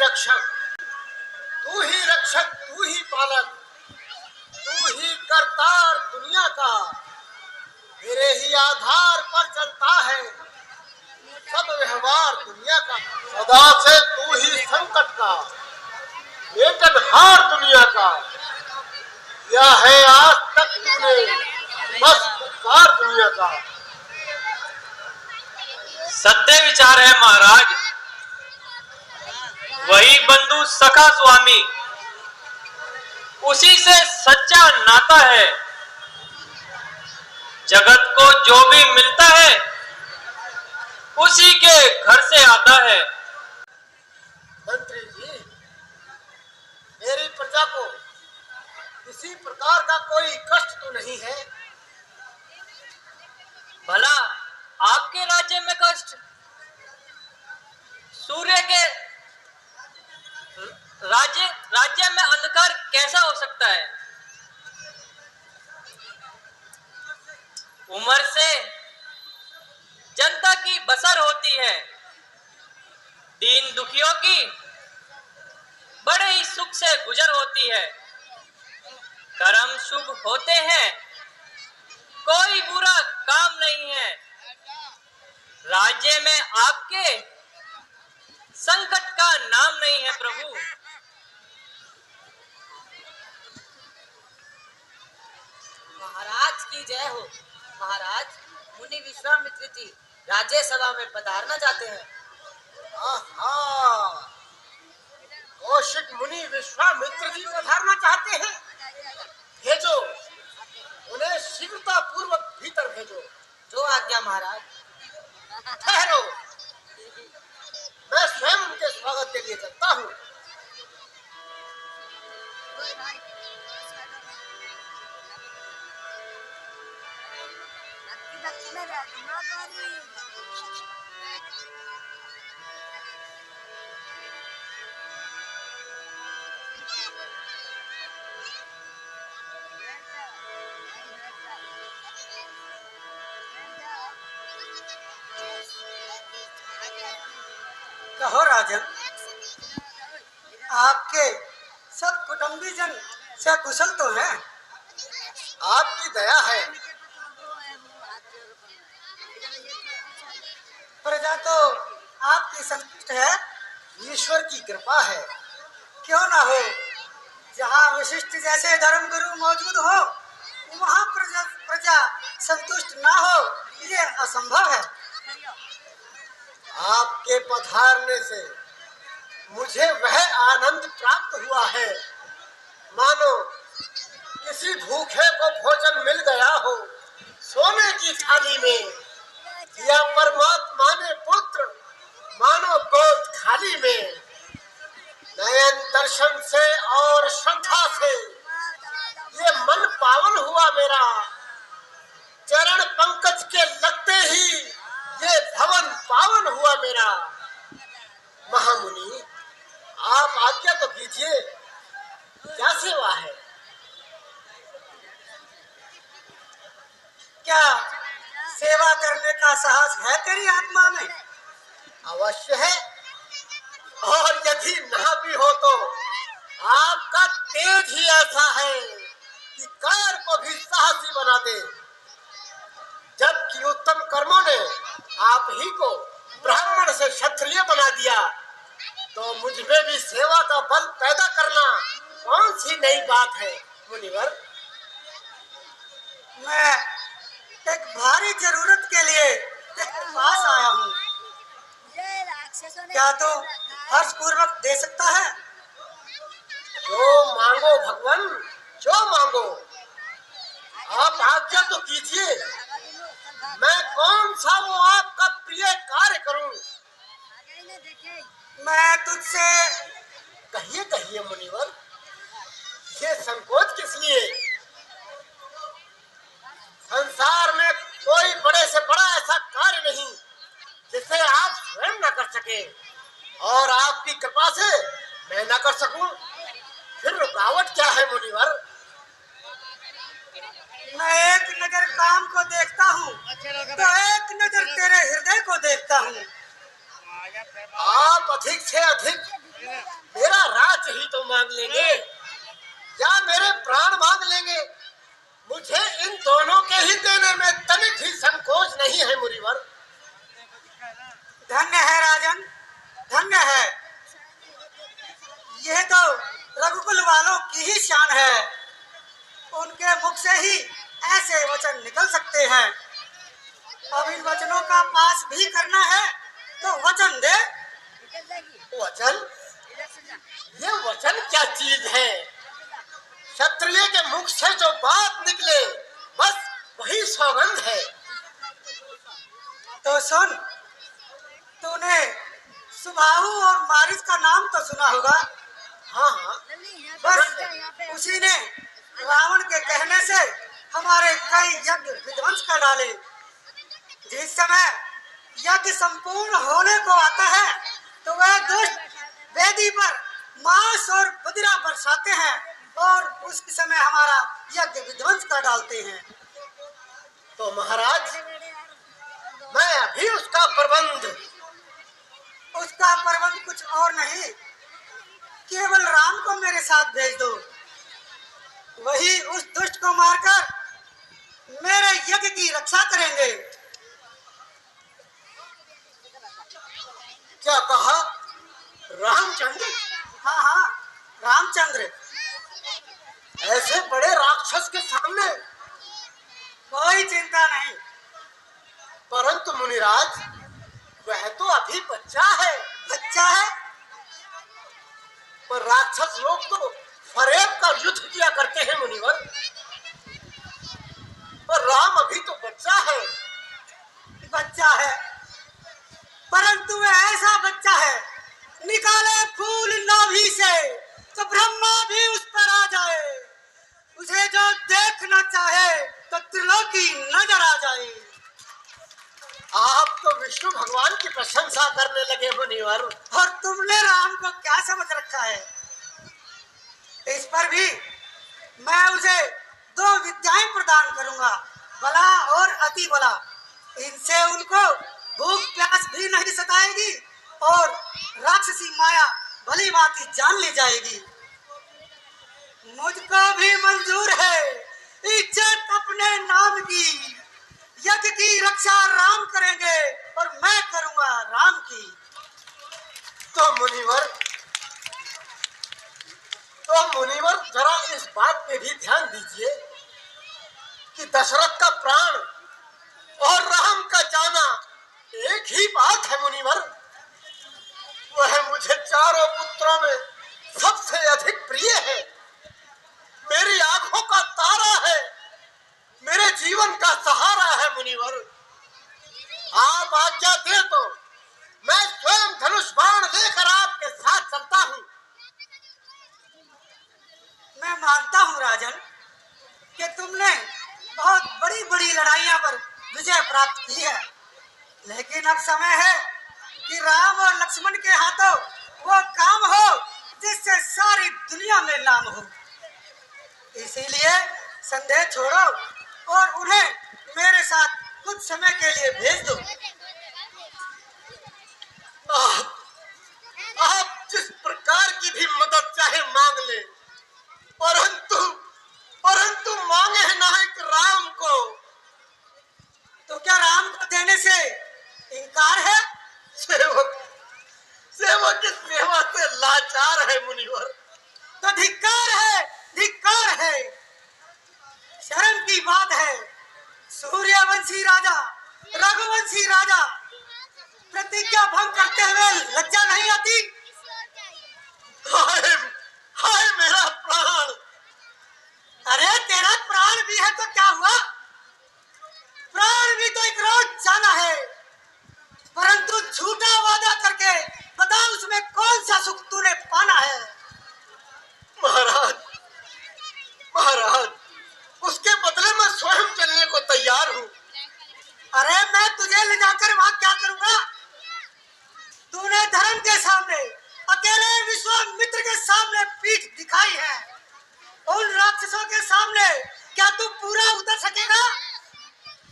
रक्षक, तू ही रक्षक, तू ही पालक, तू ही करतार दुनिया का। तेरे ही आधार पर चलता है सब व्यवहार दुनिया का। सदा से तू ही संकट का वेतनहार दुनिया का। यह है आज तक तूने बस उपकार दुनिया का। सत्य विचार है महाराज, वही बंधु सखा स्वामी, उसी से सच्चा नाता है। जगत को जो भी मिलता है उसी के घर से आता है। मंत्री जी, मेरी प्रजा को किसी प्रकार का कोई कष्ट तो नहीं है? भला आपके राज्य में कष्ट? सूर्य के राज्य में अंधकार कैसा हो सकता है? उम्र से जनता की बसर होती है, दीन दुखियों की बड़े ही सुख से गुजर होती है। कर्म शुभ होते हैं, कोई बुरा काम नहीं है। राज्य में आपके संकट का नाम नहीं है प्रभु। महाराज की जय हो। महाराज, मुनि विश्वामित्र जी राज्य सभा में पधारना चाहते हैं। कौशिक मुनि विश्वामित्र जी पधारना चाहते हैं? भेजो, उन्हें शीघ्रता पूर्वक भीतर भेजो। जो आज्ञा महाराज। ठहरो, मैं स्वयं उनके स्वागत के लिए चलता हूँ। कहो राजन, आपके सब कुटुंबीजन सकुशल तो हैं? आपकी दया है। प्रजा तो आपकी संतुष्ट है। ईश्वर की कृपा है। क्यों ना हो, जहाँ वशिष्ठ जैसे धर्म गुरु मौजूद हो वहाँ प्रजा संतुष्ट ना हो, ये असंभव है। आपके पधारने से मुझे वह आनंद प्राप्त हुआ है मानो किसी भूखे को भोजन मिल गया हो सोने की थाली में, या परमात्मा ने पुत्र मानो गोद खाली में। नयन दर्शन से और श्रद्धा से ये मन पावन हुआ मेरा। चरण पंकज के लगते ही ये भवन पावन हुआ मेरा। महामुनि, आप आज्ञा तो कीजिए, क्या सेवा है? क्या सेवा करने का साहस है तेरी आत्मा में? अवश्य है, और यदि ना भी हो तो आपका तेज ही ऐसा है कि कायर को भी साहसी बना दे। जबकि उत्तम कर्मों ने आप ही को ब्राह्मण से क्षत्रिय बना दिया, तो मुझ में भी सेवा का बल पैदा करना कौन सी नई बात है मुनिवर? मैं एक भारी जरूरत के लिए तेरे पास आया हूँ। क्या तू हर्ष पूर्वक दे सकता है? जो मांगो भगवान, जो मांगो। आप आज्ञा तो कीजिए, मैं कौन सा वो आपका प्रिय कार्य करूं? मैं तुझसे कहिए कहिए मुनिवर, ये संकोच किस लिए? संसार में कोई बड़े से बड़ा ऐसा कार्य नहीं जिसे आप स्वयं न कर सके, और आपकी कृपा से मैं न कर सकूं। फिर रुकावट क्या है मुनिवर? मैं एक नजर काम को देखता हूँ तो एक नजर तेरे हृदय को देखता हूँ। आप अधिक से अधिक मेरा राज ही तो मांग लेंगे या मेरे प्राण मांग लेंगे। मुझे इन दोनों के ही देने में तनिक ही संकोच नहीं है मुनिवर। धन्य है राजन, धन्य है। यह तो रघुकुल वालों की ही शान है। उनके मुख से ही ऐसे वचन निकल सकते हैं। अब इन वचनों का पास भी करना है तो वचन दे। वचन? ये वचन क्या चीज है? क्षत्रिय के मुख से जो बात निकले बस वही सौगंध है। तो सुन, तूने सुबाहु और मारिच का नाम तो सुना होगा। हाँ हाँ, बस उसी ने रावण के कहने से हमारे कई यज्ञ विध्वंस कर डाले। जिस समय यज्ञ संपूर्ण होने को आता है तो वह दुष्ट वेदी पर मांस और बदिरा बरसाते हैं और उस समय हमारा यज्ञ विध्वंस कर डालते हैं। तो महाराज, मैं अभी उसका प्रबंध कुछ और नहीं, केवल राम को मेरे साथ भेज दो। वही उस दुष्ट को मारकर मेरे यज्ञ की रक्षा करेंगे। क्या कहा? रामचंद्र? हाँ हाँ, रामचंद्र। ऐसे बड़े राक्षस के सामने? कोई चिंता नहीं। परंतु मुनिराज, वह तो अभी बच्चा है। बच्चा है? पर राक्षस लोग तो फरेब का युद्ध किया करते हैं मुनिवर। पर राम अभी तो बच्चा है। बच्चा है, परंतु वह ऐसा बच्चा है, निकाले फूल नाभि से तो ब्रह्मा भी उस पर आ जाए। उसे जो देखना चाहे तो त्रिलोकी नजर आ जाए। आप तो विष्णु भगवान की प्रशंसा करने लगे मुनिवर। और तुमने राम को क्या समझ रखा है? इस पर भी मैं उसे 2 विद्याएं प्रदान करूंगा, बला और अति बला। इनसे उनको भूख प्यास भी नहीं सताएगी और राक्षसी माया भली भांति जान ली जाएगी। मुझको भी मंजूर है इज्जत अपने नाम की। यज्ञ की रक्षा राम करेंगे और मैं करूंगा राम की। तो मुनिवर जरा इस बात पे भी ध्यान दीजिए कि दशरथ का प्राण और राम का जाना एक ही बात है मुनिवर। वह मुझे चारों पुत्रों में सबसे अधिक प्रिय है, मेरी आंखों का तारा है, मेरे जीवन का सहारा है मुनिवर। आप आज्ञा दे तो मैं स्वयं धनुष बाण लेकर आपके साथ चलता हूँ। मैं मानता हूँ राजन कि तुमने बहुत बड़ी बड़ी लड़ाइयां पर विजय प्राप्त की है, लेकिन अब समय है कि राम और लक्ष्मण के हाथों वो काम हो जिससे सारी दुनिया में नाम हो। इसीलिए संदेह छोड़ो और उन्हें मेरे साथ कुछ समय के लिए भेज दो। आप जिस प्रकार की भी मदद चाहे मांग ले, परंतु मांगे नायक राम को। तो क्या राम को देने से इनकार है? सेवक की सेवा से लाचार है मुनिवर। तो धिक्कार है, धिक्कार है। शर्म की बात है, सूर्यवंशी राजा, रघुवंशी राजा प्रतिज्ञा भंग करते हुए लज्जा नहीं आती? हाय हाय मेरा प्राण। अरे तेरा प्राण भी है तो क्या हुआ? प्राण भी तो एक रोज जाना है, परंतु झूठा वादा करके बता उसमें कौन सा सुख तूने पाना है? महाराज, उसके बदले में स्वयं चलने को तैयार हूँ। अरे मैं तुझे ले जाकर वहां क्या करूंगा? तूने धर्म के सामने, अकेले विश्वामित्र के सामने पीठ दिखाई है। उन राक्षसों के सामने क्या तू पूरा उतर सकेगा?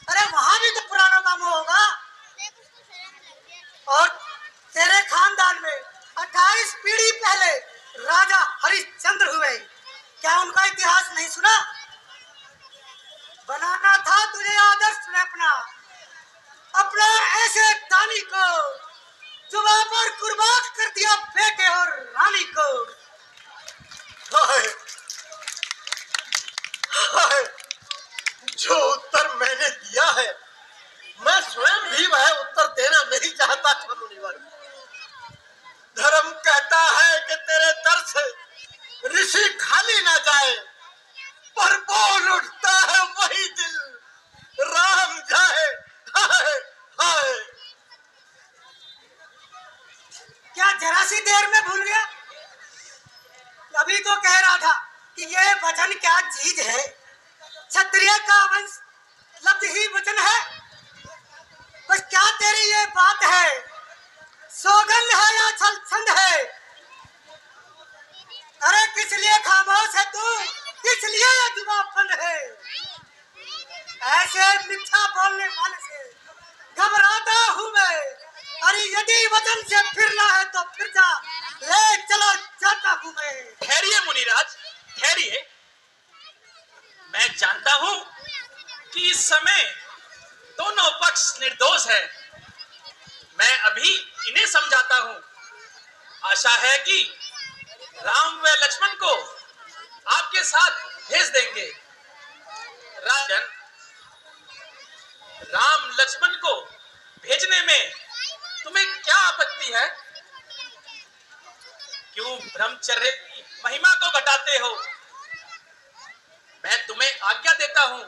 अरे वहां भी तो पुराना काम होगा। और तेरे खानदान में 28 पीढ़ी क्या उनका इतिहास नहीं सुना? बनाना था तुझे आदर्श में अपना, अपना ऐसे दानी को जो वहां पर कुर्बान कर दिया बेटे और रानी को। हाय, हाय, जो उत्तर मैंने दिया है मैं स्वयं भी वह उत्तर देना नहीं चाहता था मुनिवर। धर्म कहता है कि तेरे दर से ऋषि खाली ना जाए, पर बोल उठता है वही दिल, राम जाए। हाय, हाय। क्या जरा सी देर में भूल गया? अभी तो कह रहा था कि ये वचन क्या चीज है, क्षत्रिय का वंश लब्ध ही वचन है। बस क्या तेरी ये बात है, सौगंध है या छल छंद है? अरे किस लिए खामोश है तू, किस लिए ये जुबान बंद है? ऐसे मिथ्या बोलने वाले से घबराता हूँ मैं। अरे यदि वचन से फिरना है तो फिर जा, ले चलो जाता हूँ मैं। ठहरिए मुनिराज, ठहरिए। मैं जानता हूं कि इस समय दोनों पक्ष निर्दोष है। मैं अभी इन्हें समझाता हूं। आशा है कि राम व लक्ष्मण को आपके साथ भेज देंगे। राजन, राम लक्ष्मण को भेजने में तुम्हें क्या आपत्ति है? क्यों ब्रह्मचर्य की महिमा को घटाते हो? मैं तुम्हें आज्ञा देता हूं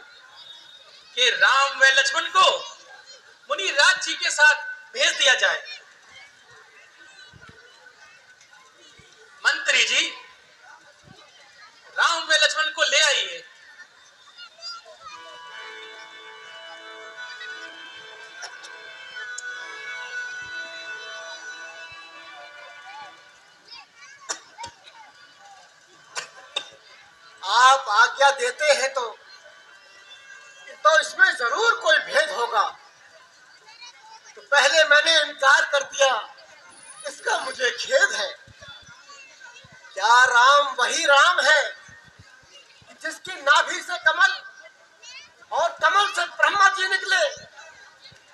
कि राम व लक्ष्मण को मुनिराज जी के साथ भेज दिया जाए। मंत्री जी, राम व लक्ष्मण को ले आइए। आप आज्ञा देते हैं तो इसमें जरूर कोई भेद होगा। तो पहले मैंने इनकार कर दिया, इसका मुझे खेद है। क्या राम वही राम है जिसकी नाभि से कमल और कमल से ब्रह्मा जी निकले?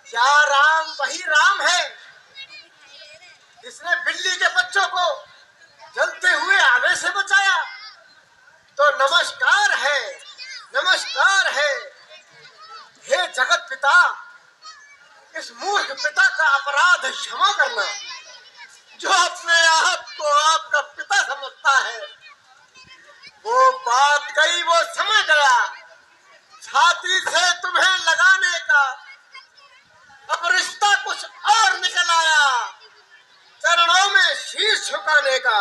क्या राम वही राम है जिसने बिल्ली के बच्चों को जलते हुए आगे से बचाया? तो नमस्कार है, नमस्कार है। हे जगत पिता, इस मूर्ख पिता का अपराध क्षमा करना, जो अपने आप को आपका पिता समझता है। वो बात गई, वो समझ गया। छाती से तुम्हें लगाने का अब रिश्ता कुछ और निकल आया, चरणों में शीश झुकाने का।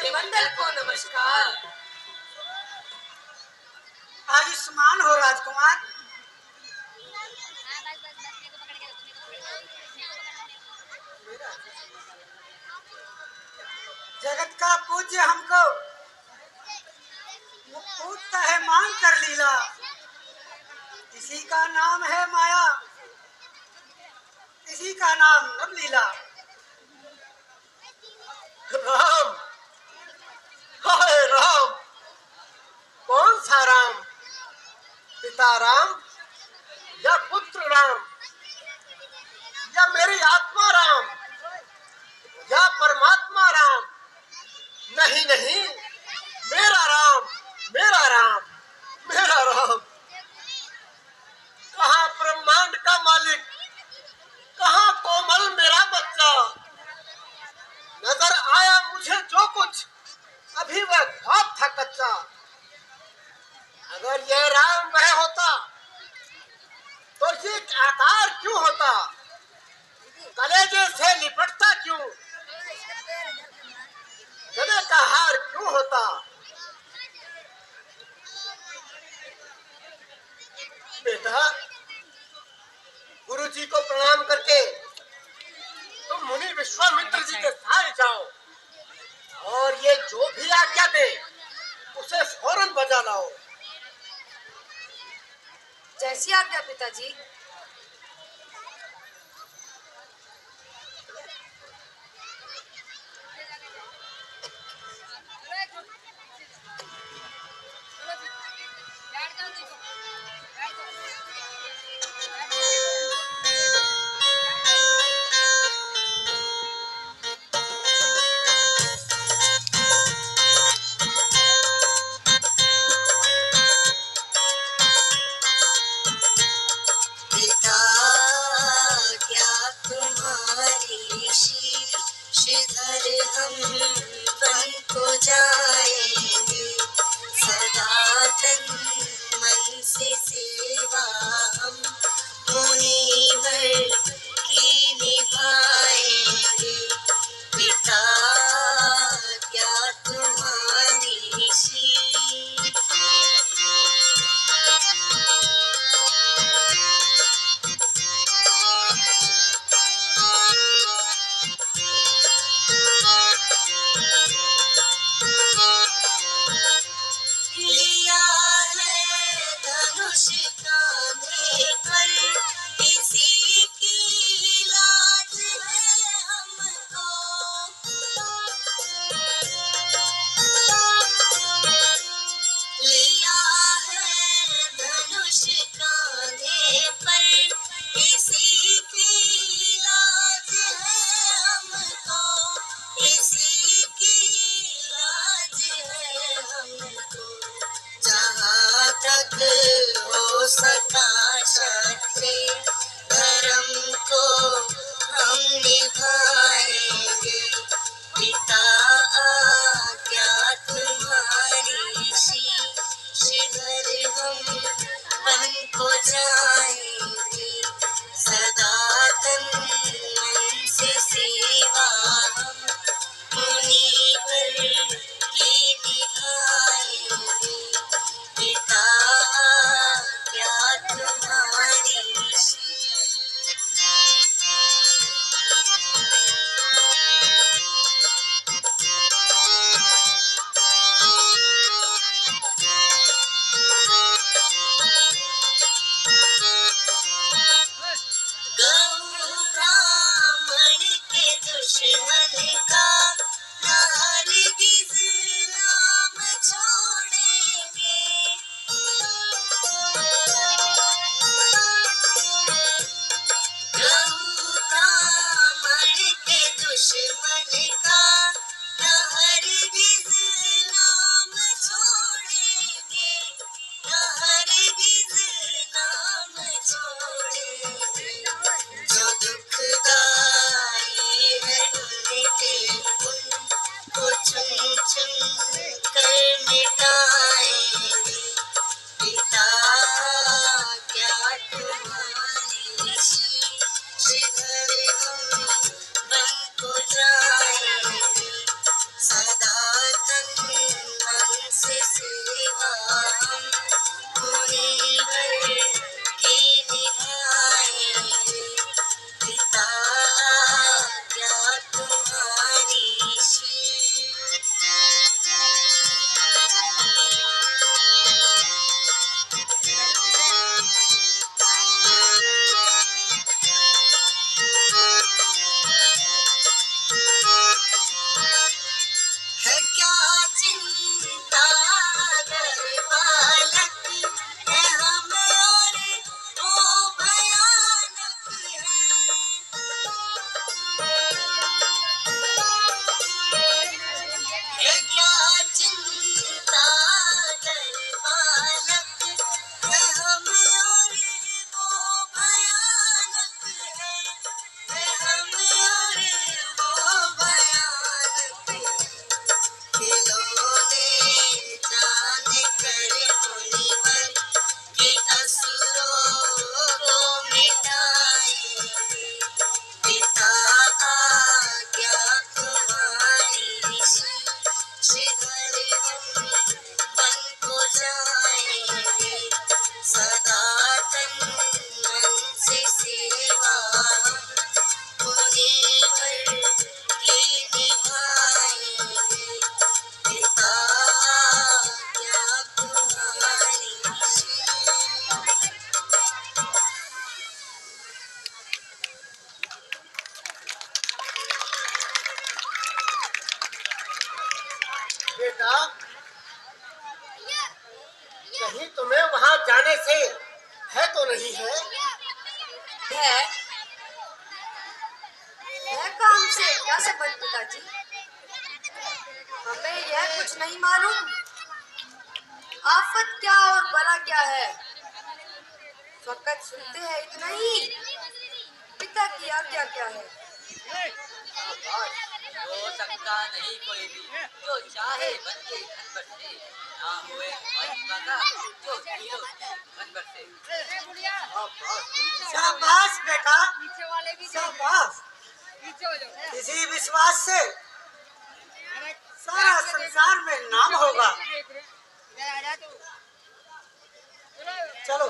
मंडल को नमस्कार। आयुष्मान हो राजकुमार। जगत का पूज्य हमको वो पूछता है मांग कर लीला, इसी का नाम है माया, इसी का नाम नवलीला। राम, हाय राम, कौन सा राम? पिता राम या पुत्र राम, या मेरी आत्मा राम, या परमात्मा राम? नहीं नहीं, मेरा राम, मेरा राम, मेरा राम। कहाँ ब्रह्मांड का मालिक, कहाँ कोमल मेरा बच्चा? नजर आया मुझे जो कुछ, अभी वह ख्वाब था कच्चा। अगर यह राम वह होता तो ये आकार क्यों होता? कलेजे से लिपटता क्यों? गले का हार क्यों होता? बेटा, गुरु जी को प्रणाम करके तुम मुनि विश्वामित्र जी के साथ जाओ और ये जो भी आज्ञा दे उसे फौरन बजा लाओ। जैसी आज्ञा पिताजी। कहीं तुम्हें वहां जाने से है तो नहीं है? है काम से क्या संबंध पिताजी? हमें यह कुछ नहीं मालूम। आफत क्या और भला क्या है, फकत सुनते हैं इतना ही। पिता की आज्ञा क्या है? हो सकता नहीं कोई भी जो चाहे बन के धन बरसे, ना हुए ख्वाहिशा का जो दिलो धन बरसे। शाबाश बेटा, शाबाश। इसी विश्वास से सारा संसार में नाम होगा। चलो।